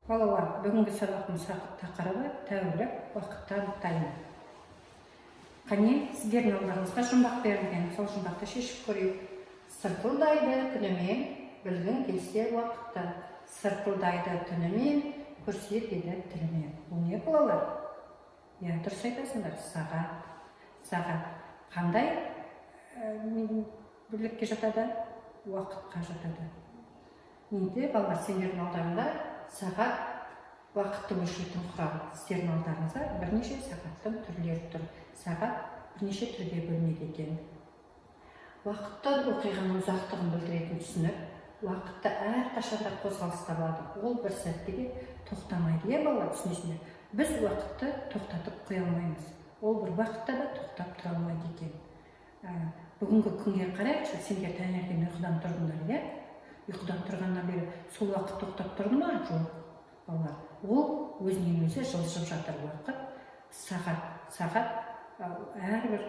Балалар, бүгінгі сабақтың тақырыбы тәулік уақытты анықтаймын. Қане, сіздердің алдарыңызға жұмбақ берілген, сол жұмбақты шешіп көрейік. Сыртылдайды күнімен, білгің келсе уақытты. Сыртылдайды түнімен, көрсетеді тілімен. Бұл не балалар? Дұрыс айтасыңдар, сағат. Сағат қандай бірлікке жатады? Уақытқа жатады. Енді балалар, сендердің алдарыңда сағат уақытты өлшейтін құрал. Сіздердің алдарыңызда бірнеше сағаттың түрлері тұр. Сағат бірнеше түрге бөлінеді екен. Уақытты оқиғаның ұзақтығын білдіретін түсінік. Уақытты әрқашанда қозғалыста болады. Ол бір сәтте де тоқтамайды. Балалар, түсінесіңдер. Біз уақытты тоқтатып қоя алмаймыз. Ол бір уақытта да тоқтап тұра алмайды екен. Бүгінгі күнге қарайықшы, сендер таңертең ұйқыдан тұрдыңдар, ұйқыдан тұрғаннан бері сол уақыт тоқтап тұрды ма? Жоқ, балалар. Ол өзінен өзі жылжып жатыр уақыт. Сағат әрбір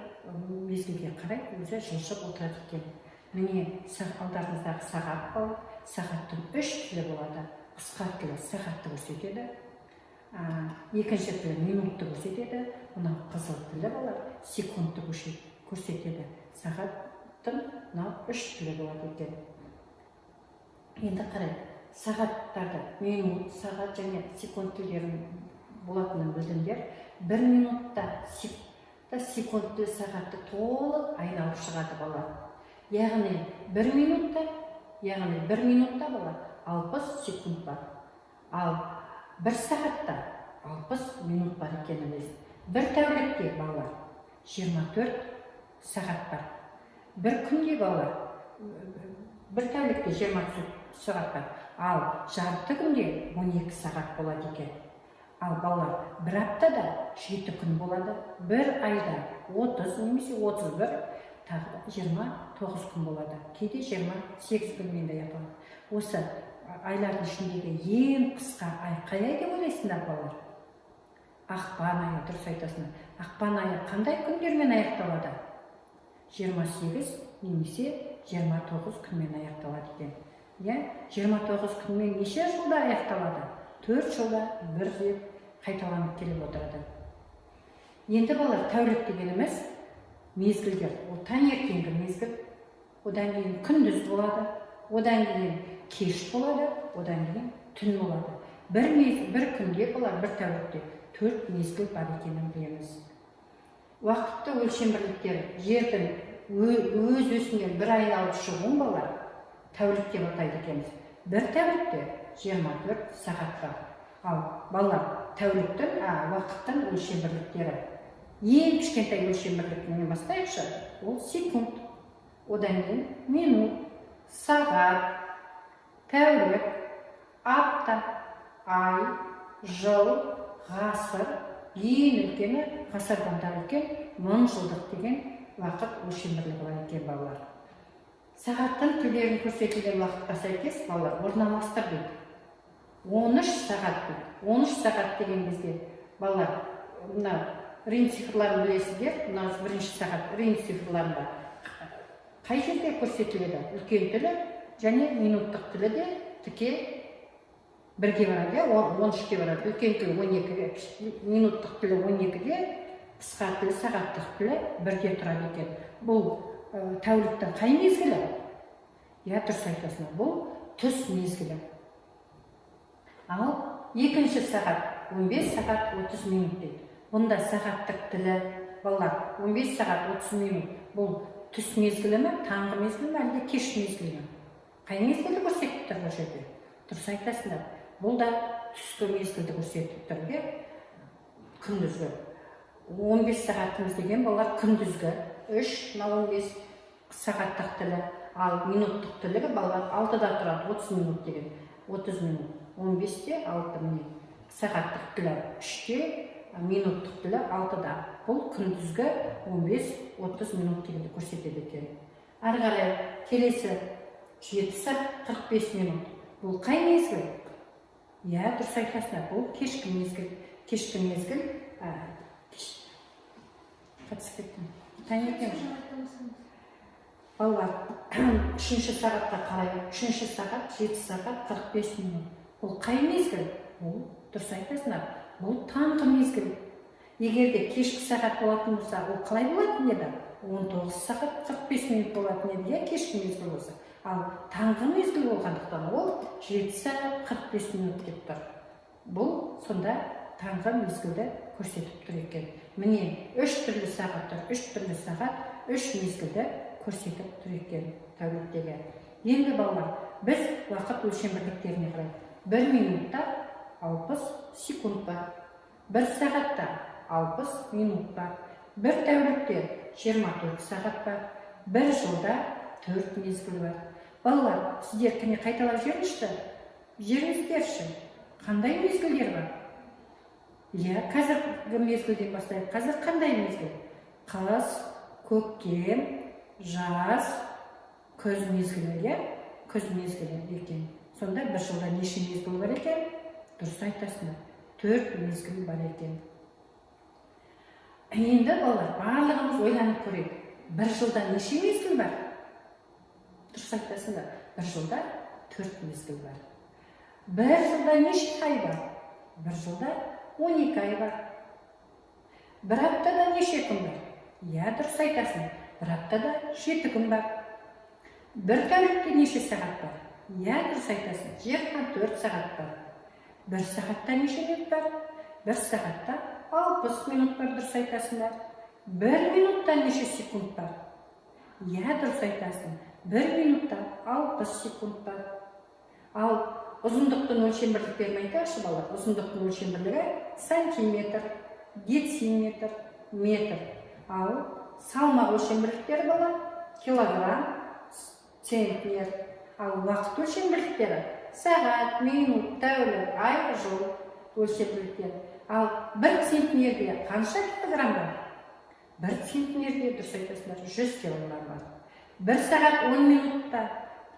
мезгілге қарай өзі жылжып отырады екен. Міне алдарыңыздағы сағат бар. Сағаттың 3 тілі болады. Қысқа тілі сағатты көрсетеді. Екінші тілі минутты көрсетеді. Мынау қызыл тілі балалар секундты көрсетеді. Сағаттың 3 тілі болады екен. Енді қарай, сағаттарды минут, сағат және секунд тілдерін болатынын білдіңдер. Бір минутта секундты сағатты толық айналып шығады балалар. Яғни бір минутта балалар 60 секунд бар. Ал бір сағатта 60 минут бар екеніміз. Бір тәулікте балалар 24 сағат бар. Бір күнде балалар, бір тәулікте 24 сағат бар. Ал жарты күнде 12 сағат болады екен. Ал балалар, бір аптада 7 күн болады. Бір айда 30 немесе 31, тағы 29 күн болады. Кейде 28 күнмен де аяқталады. Осы айлардың ішіндегі ең қысқа ай қай ай деп ойлайсыңдар балалар? Ақпан айы, дұрыс айтасыңдар. Ақпан айы қандай күндермен аяқталады? 28 немесе 29 күнмен аяқталады екен. 29 күнмен неше жылда аяқталады? 4 жылда бір рет қайталанып келіп отырады. Енді балалар, тәулік дегеніміз мезгілдер. Ол таңертеңгі мезгіл, одан кейін күндіз болады, одан кейін кеш болады, одан кейін түн болады. Бір күнде балалар, бір тәулікте 4 мезгіл бар екенін білеміз. Уақытты өлшем бірліктері жердің өз өсінен бір айналып шығуын балалар тәулік деп атайды екенбіз. Бір тәулікте 24 сағат бар. Ал балалар, тәуліктің, уақыттың өлшем бірліктері. Ең кішкентай өлшем бірлігінен бастайықшы, ол секунд. Одан кейін минут, сағат, тәулік, апта, ай, жыл, ғасыр, ең үлкені ғасырдан да үлкен 1000 жылдық деген уақыт өлшем бірлігі бар екен балалар. Сағаттың түрлерін көрсетілген уақытқа сәйкес балалар орналастыр дейді. 13 сағат дейді. 13 сағат деген кезде балалар, мына рим цифрларын білесіздер, мына бірінші сағат рим цифрларында қай жерде көрсетіледі? Үлкен тілі және минуттық тілі де тіке бірге барады, 13-ке барады. Үлкен тілі 12-ге, минуттық тілі 12-ге, қысқа тілі, сағаттық тілі бірге тұрады екен. Бұл тәуліктің қай мезгілі? Дұрыс айтасыңдар, бұл түс мезгілі. Ал екінші сағат 15 сағат 30 минут дейді. Бұнда сағаттық тілі балалар 15 сағат 30 минут. Бұл түс мезгілі ме, таңғы мезгілі ме, әлде кеш мезгілі ме? Қай мезгілді көрсетіп тұр бұл жерде? Дұрыс айтасыңдар. Бұл да түскі мезгілді көрсетіп тұр, күндізгі. 15 сағатымыз деген балалар күндізгі. 15 сағаттық тілі. Ал минуттық тілігі балалар 6-да тұрады, 30 минут деген. 30 минут. 15-те 6 минут. Сағаттық тілі 3-те, минуттық тілі 6-да. Бұл күндізгі 15-30 минут дегенді көрсетеді екен. Ары қарай келесі 7 сағат 45 минут. Бұл қай мезгіл? Дұрыс айтасыңдар, бұл кешкі мезгіл. Кешкі мезгіл қатысып кеттім. Таңертең балалар, 3-ші сағатқа қарай, 3-ші сағат 7 сағат 45 минут. Бұл қай мезгіл? Ол дұрыс айтасыңдар. Бұл таңғы мезгіл. Егер де кешкі сағат болатын болса, ол қалай болатын еді? 19 сағат 45 минут болатын еді, иә, кешкі мезгіл болса. Ал таңғы мезгіл болғандықтан ол 7 сағат 45 минут деп тұр. Бұл сонда таңғы мезгілді көрсетіп тұр екен. Міне, 3 түрлі сағат тұр, 3 түрлі сағат, 3 мезгілді көрсетіп тұр екен тәуліктегі. Енді балалар, біз уақыт өлшем бірліктеріне қарайық. 1 минутта 60 секунд бар. 1 сағатта 60 минут бар. 1 тәулікте 24 сағат бар. 1 жылда 4 мезгіл бар. Балалар, сіздер кіне қайталап жеріңіздерші. Қандай мезгілдер бар? Иә, қазіргі мезгілден бастайық. Қазір қандай мезгіл? Қыс, көктем, жаз, күз мезгілі, иә? Күз мезгілі екен. Сонда 1 жылда неше мезгіл бар екен? Дұрыс айтасыңдар. 4 мезгіл бар екен. Енді балалар, барлығымыз ойланып көрейік. 1 жылда неше мезгіл бар? Дұрыс айтасыңдар. 1 жылда 4 мезгіл бар. 1 жылда неше ай бар? 1 жылда 12 ай бар. 1 аптада неше күн бар? Иә, дұрыс айтасың. 1 аптада 7 күн бар. 1 тәулікте неше сағат бар? Иә, дұрыс айтасың. 24 сағат бар. 1 сағатта неше минут бар? 1 сағатта 60 минут бар, дұрыс айтасыңдар. 1 минутта неше секунд бар? Иә, дұрыс айтасың. 1 минутта 60 секунд бар. Ал ұзындықтың өлшем бірліктерін айтайықшы балалар. Ұзындықтың өлшем бірлігі сантиметр, дециметр, метр. Ал салмақ өлшем бірліктері балалар килограмм, центнер. Ал уақыт өлшем бірліктері сағат, минут, тәулік, ай, жыл өлшем бірліктері. Ал 1 центнерде қанша килограмм бар? 1 центнерде, дұрыс айтасыңдар, 100 килограмм бар. 1 сағат 10 минутта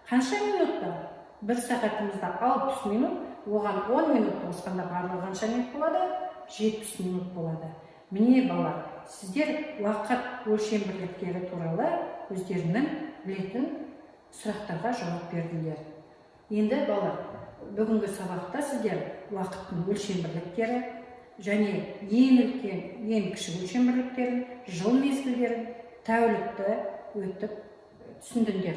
қанша минут бар? 1 сағатымызда 60 минут, оған 10 минут қосқанда барлығы қанша минут болады? 70 минут болады. Міне балалар, сіздер уақыт өлшем бірліктері туралы өздерінің білетін сұрақтарға жауап бердіңдер. Енді балалар, бүгінгі сабақта сіздер уақыттың өлшем бірліктері және ең үлкен, ең кіші өлшем бірліктерін, жыл мезгілдерін, тәулікті өтіп түсіндіңдер.